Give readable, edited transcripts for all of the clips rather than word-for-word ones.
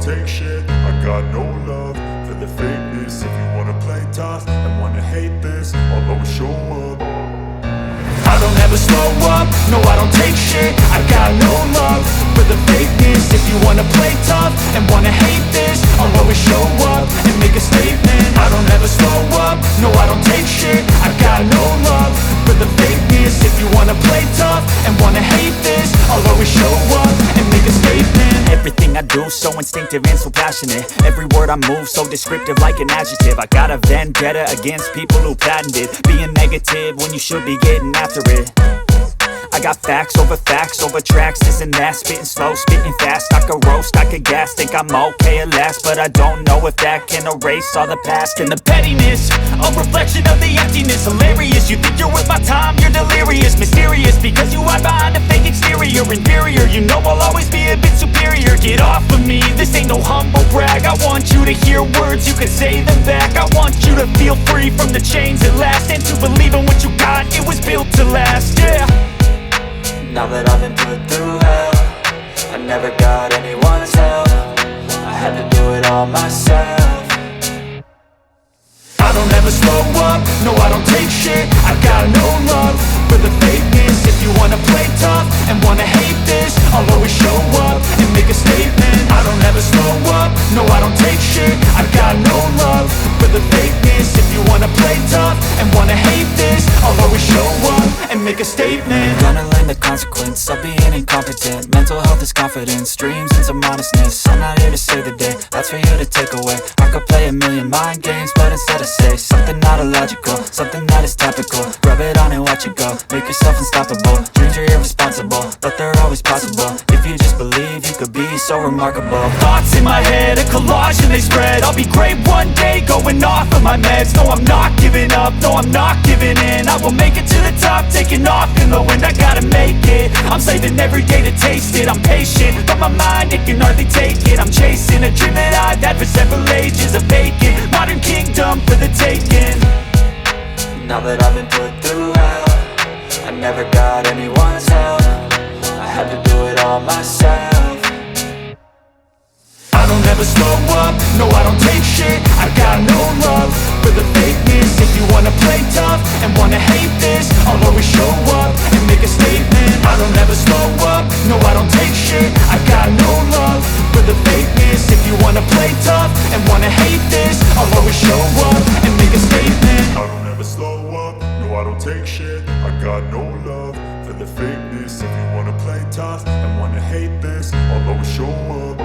take shit. I got no love for the fakeness. If you wanna play tough and wanna hate this, I'll always show up. I don't ever slow up, no I don't take shit. I got no love for the fakeness. If you wanna play tough and wanna hate this, I'll always show up and make a statement. I don't ever slow up, no I don't take shit. I got no love for the fakeness. If you wanna play tough and wanna hate this, I'll always show up and make a statement. Everything I do so instinctive and so passionate. Every word I move so descriptive like an adjective. I got a vendetta against people who patented being negative when you should be getting after it. I got facts over tracks, this and that. Spitting slow, spitting fast. I could roast, I could gas. Think I'm okay at last, but I don't know if that can erase all the past. And the pettiness, a reflection of the emptiness. Hilarious, you think you're worth my time, you're delirious. Mysterious, because you hide behind a fake exterior. Inferior, you know I'll always be a bit superior. Get off of me, this ain't no humble brag. I want you to hear words, you can say them back. I want you to feel free from the chains at last, and to believe in what you got, it was built to last, yeah. Now that I've been put through hell, I never got anyone's help. I had to do it all myself. I don't ever slow up, no I don't take shit. I got no love for the fakeness. If you wanna play tough and wanna hate this, I'll always show up and make a statement. I don't ever slow up, no I don't take shit. I got no love for the fakeness. If you wanna play tough and wanna hate this, I'll always show up and make a statement. Gonna learn the consequence of being incompetent. Mental health is confidence, dreams and some modestness. I'm not here to save the day, that's for you to take away. I could play a million mind games, but instead I say something not illogical, something that is topical. Rub it on and watch it go, make yourself unstoppable. Dreams are irresponsible, but they're always possible. If you just believe, you could be so remarkable. Thoughts in my head, a collage and they spread. I'll be great one day, going off of my meds. No, I'm not giving up, no, I'm not giving in. I will make it to the top, taking off in the wind. I gotta make it, I'm saving every day to taste it. I'm patient, but my mind, it can hardly take it. I'm chasing a dream that I've had for several ages. A vacant, modern kingdom for the taking. Now that I've been put through hell, I never got anyone's help. I had to do it all myself. I don't ever slow up, no I don't take shit. I got no love for the fakeness. If you wanna play tough and wanna hate this, I'll always show up and make a statement. I don't ever slow up, no I don't take shit. I got no love for the fakeness. If you wanna play tough and wanna hate this, I'll always show up and make a statement. I don't ever slow up, no I don't take shit. I got no love for the fakeness. If you wanna play tough and wanna hate this, I'll always show up.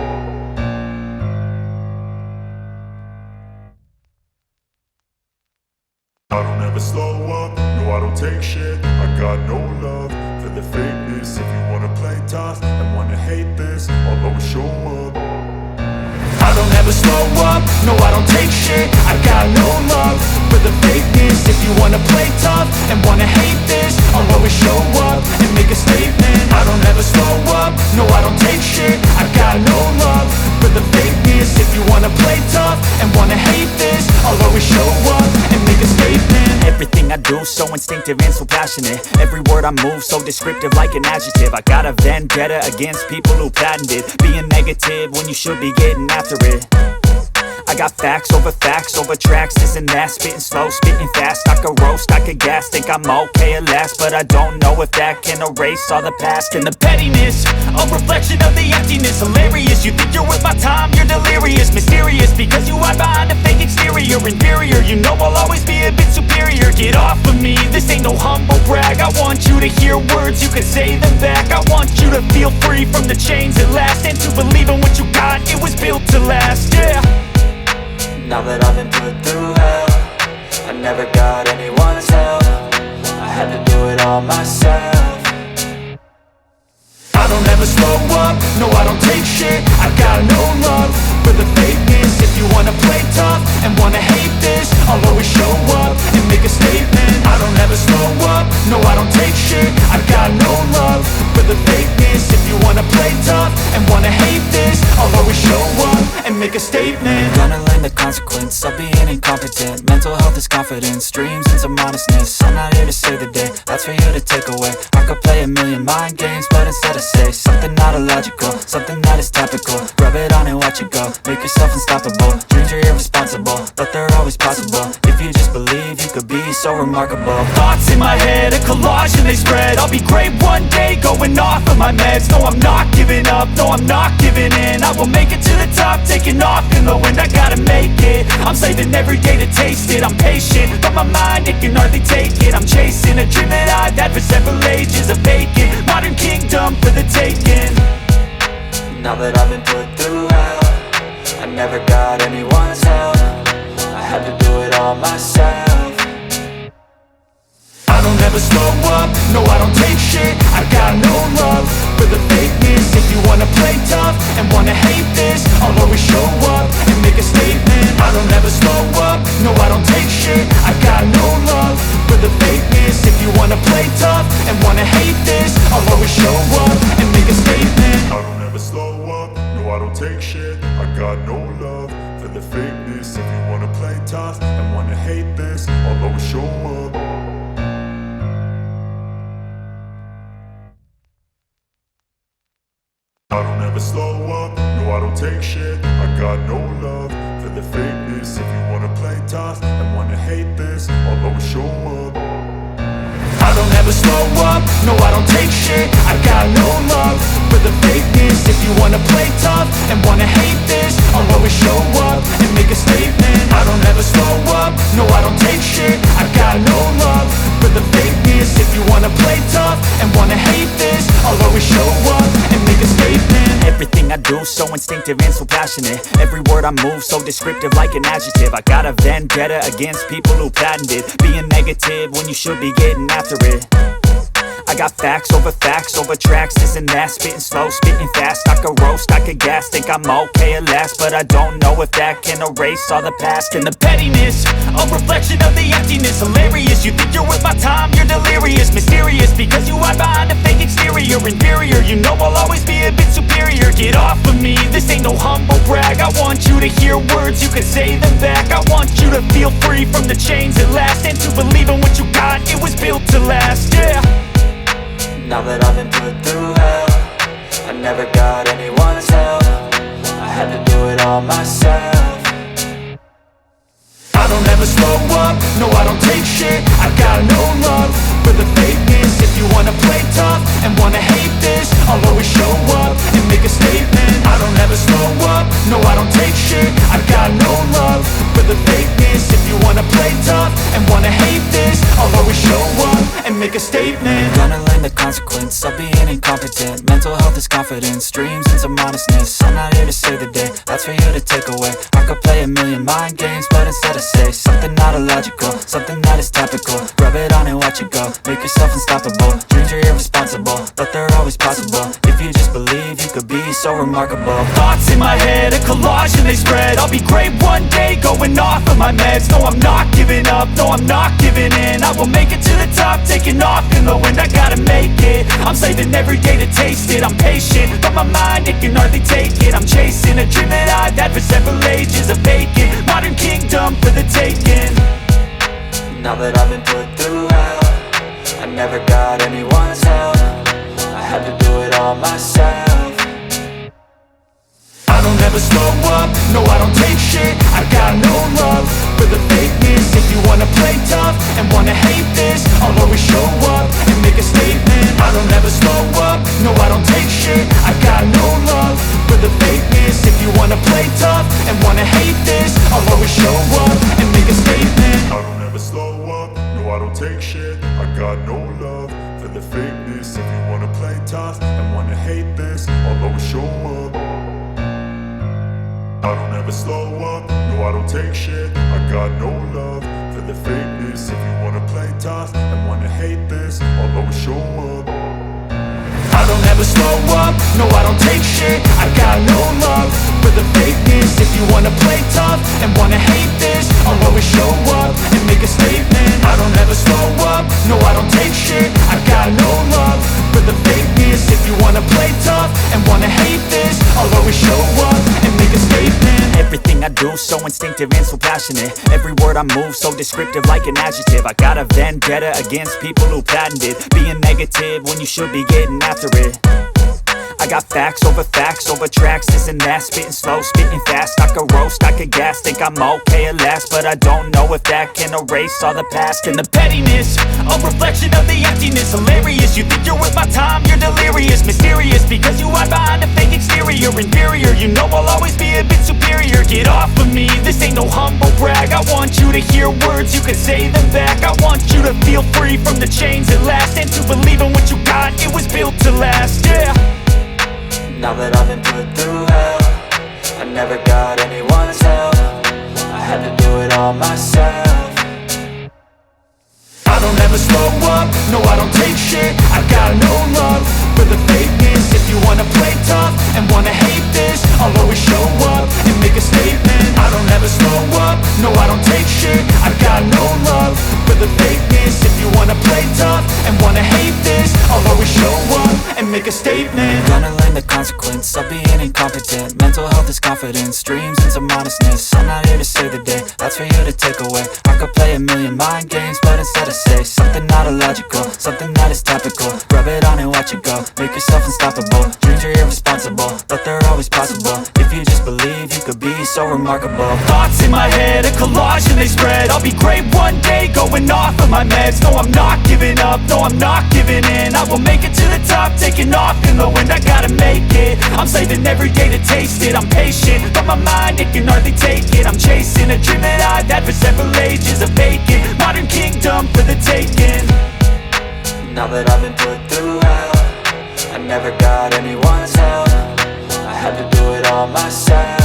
I don't ever slow up, no I don't take shit. I got no love for the fakeness. If you wanna play tough and wanna hate this, I'll always show up. I don't ever slow up, no I don't take shit. I got no love for the fakeness. If you wanna play tough and wanna hate this, I'll always show up and make a statement. I don't ever slow up, no I don't take shit. I got no love for the fakeness. If you wanna play tough and wanna hate this, I'll always show up and make a statement. Everything I do so instinctive and so passionate. Every word I move so descriptive like an adjective. I got a vendetta against people who patented being negative when you should be getting after it. I got facts over tracks, this and that. Spitting slow, spitting fast. I could roast, I could gas. Think I'm okay at last, but I don't know if that can erase all the past. And the pettiness, a reflection of the emptiness. Hilarious, you think you're worth my time, you're delirious. Mysterious, because you hide behind a fake exterior. Inferior, you know I'll always be a bit superior. Get off of me, this ain't no humble brag. I want you to hear words, you can say them back. I want you to feel free from the chains at last, and to believe in what you got, it was built to last, yeah. Now that I've been put through hell, I never got anyone's help. I had to do it all myself. I don't ever slow up, no I don't take shit. I got no love for the fakeness. If you wanna play tough and wanna hate this, I'll always show up and make a statement. I don't ever slow up, no I don't take shit. I got no love for the fakeness. If you wanna play tough and wanna hate this, I'll always show up and make a statement. Gonna learn the consequence of being incompetent. Mental health is confidence, dreams into modestness. I'm not here to save the day, that's for you to take away. I could play a million mind games, but instead I say something not illogical, something that is topical. Rub it on and watch it go, make yourself unstoppable. Dreams are irresponsible, but they're always possible. If you just believe, you could be so remarkable. Thoughts in my head, a collage and they spread. I'll be great one day, going off of my meds. No, I'm not giving up, no, I'm not giving in. I will make it to the top, taking off in the wind. I gotta make it, I'm saving every day to taste it. I'm patient, but my mind, it can hardly take it. I'm chasing a dream that I've had for several ages. A vacant, modern kingdom for the taking. Now that I've been put through hell, I never got anyone's help. I had to do it all myself. I don't ever slow up, no I don't take shit. I got no love for the fakeness. If you wanna play tough and wanna hate this, I'll always show up and make a statement. I don't ever slow up, no I don't take shit. I got no love for the fakeness. If you wanna play tough and wanna hate this, I'll always show up and make a statement. I don't ever slow up, no I don't take shit. I got no love for the fakeness. If you wanna play tough and wanna hate this, I'll always show up. I don't ever slow up, no I don't take shit. I got no love for the fakeness. If you wanna play tough and wanna hate this, I'll always show up. I don't ever slow up, no I don't take shit. I got no love for the fakeness. If you wanna play tough and wanna hate this, I'll always show up and make a statement. I don't ever slow up, no I don't take shit. I got no love for the fakeness. If you wanna play tough and wanna hate this, I'll always show up and make a statement. Everything I do so instinctive and so passionate. Every word I move so descriptive like an adjective. I got a vendetta against people who patented being negative when you should be getting after it. I got facts over tracks, this and that. Spitting slow, spitting fast. I could roast, I could gas. Think I'm okay at last, but I don't know if that can erase all the past. And the pettiness, a reflection of the emptiness. Hilarious, you think you're worth my time, you're delirious. Mysterious, because you hide behind a fake exterior. Inferior, you know I'll always be a bit superior. Get off of me, this ain't no humble brag. I want you to hear words, you can say them back. I want you to feel free from the chains at last, and to believe in what you got, it was built to last, yeah. Now that I've been put through hell, I never got anyone's help. I had to do it all myself. I don't ever slow up, no I don't take shit. I got no love for the fakeness. If you wanna play tough and wanna hate this, I'll always show up and make a statement. I don't ever slow up, no I don't take shit. I got no love for the fakeness. If you wanna play tough and wanna hate this, I'll always show up and make a statement. Gonna learn the consequence of being incompetent. Mental health is confidence, dreams into modestness. I'm not here to save the day, that's for you to take away. I could play a million mind games, but instead I say something not illogical, something that is topical. Rub it on and watch it go, make yourself unstoppable. Dreams are irresponsible, but they're always possible. If you just believe, you could be so remarkable. Thoughts in my head, a collage and they spread. I'll be great one day, going off of my meds. No, I'm not giving up, no, I'm not giving in. I will make it to the top, taking off in the wind. I gotta make it, I'm saving every day to taste it. I'm patient, but my mind, it can hardly take it. I'm chasing a dream that I've had for several ages. A vacant, modern kingdom for the taking. Now that I've been put through hell, I never got anyone's help. I had to do it all myself. I don't ever slow up, no I don't take shit. I got no love for the fakeness. If you wanna play tough and wanna hate this, I'll always show up and make a statement. I don't ever slow up, no I don't take shit. I got no love for the fakeness. If you wanna play tough and wanna hate this, I'll always show up and make a statement. I don't ever slow up, no I don't take shit. I got no love for the fakeness. If you wanna play tough and wanna hate this, I'll always show up. I don't ever slow up, no I don't take shit. I got no love for the fakeness. If you wanna play tough and wanna hate this, I'll always show up. I don't ever slow up, no I don't take shit. I got no love for the fakeness. If you wanna play tough and wanna hate this, I'll always show up and make a statement. I don't ever slow up, no I don't take shit. I got no love for the fakeness. If you wanna play tough and wanna hate this, I'll always show up and make a statement. Everything I do, so instinctive and so passionate. Every word I move, so descriptive like an adjective. I got a vendetta against people who patented being negative when you should be getting after it. I got facts over tracks, this and that. Spitting slow, spitting fast. I could roast, I could gas. Think I'm okay at last, but I don't know if that can erase all the past. And the pettiness, a reflection of the emptiness. Hilarious, you think you're worth my time, you're delirious. Mysterious, because you hide behind a fake exterior. Inferior, you know I'll always be a bit superior. Get off of me, this ain't no humble brag. I want you to hear words, you can say them back. I want you to feel free from the chains at last, and to believe in what you got, it was built to last, yeah. Now that I've been put through hell, I never got anyone's help. I had to do it all myself. I don't ever slow up, no I don't take shit. I got no love for the fakeness. If you wanna play tough and wanna hate this, I'll always show up and make a statement. I don't ever slow up, no I don't take shit. I got no love for the fakeness. If you wanna play tough and wanna hate this, I'll always show up and make a statement. Gonna learn the consequence of being incompetent. Mental health is confidence, dreams into modestness. I'm not here to save the day, that's for you to take away. I could play a million mind games, but instead I say something not illogical, something that is topical. Rub it on and watch it go, make yourself unstoppable. Dreams are irresponsible, but they're always possible. If you just believe, you could be so remarkable. Thoughts in my head, a collage and they spread. I'll be great one day, going off of my meds. No, I'm not giving up, no, I'm not giving in. I will make it to the top, taking off in the wind. I gotta make it, I'm saving every day to taste it. I'm patient, but my mind, it can hardly take it. I'm chasing a dream that I've had for several ages. A vacant, modern kingdom for the taking. Now that I've been put through hell, I never got anyone's help. I had to do it all myself.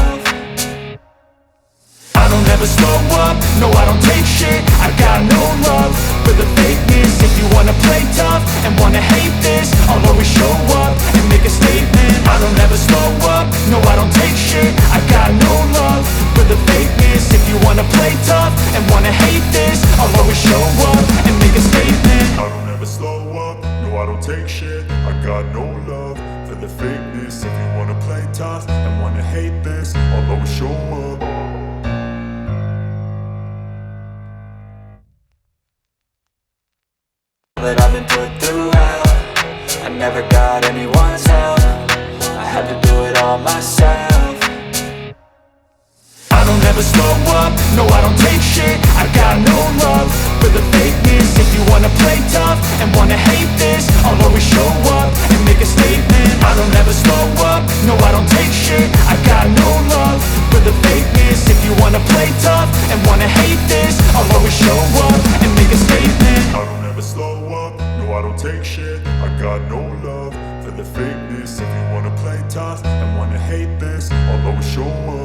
I don't ever slow up, no I don't take shit. I got no love for the fakeness. If you wanna play tough and wanna hate this, I'll always show up and make a statement. I don't ever slow up, no I don't take shit. I got no love for the fakeness. If you wanna play tough and wanna hate this, I'll always show up and make a statement. I don't ever slow up, no I don't take shit. I got no love for the fakeness. If you wanna play tough and wanna hate this, I'll always show up. That I've been put through hell, I never got anyone's help. I had to do it all myself. I don't ever slow up, no I don't take shit. I got no love for the fakeness. If you wanna play tough and wanna hate this, I'll always show up and make a statement. I don't ever slow up, no I don't take shit. I got no love for the fakeness. If you wanna play tough and wanna hate this, I'll always show up and make a statement. I don't ever slow up, no I don't take shit. I got no love for the fakeness. If you wanna play tough and wanna hate this, I'll always show up.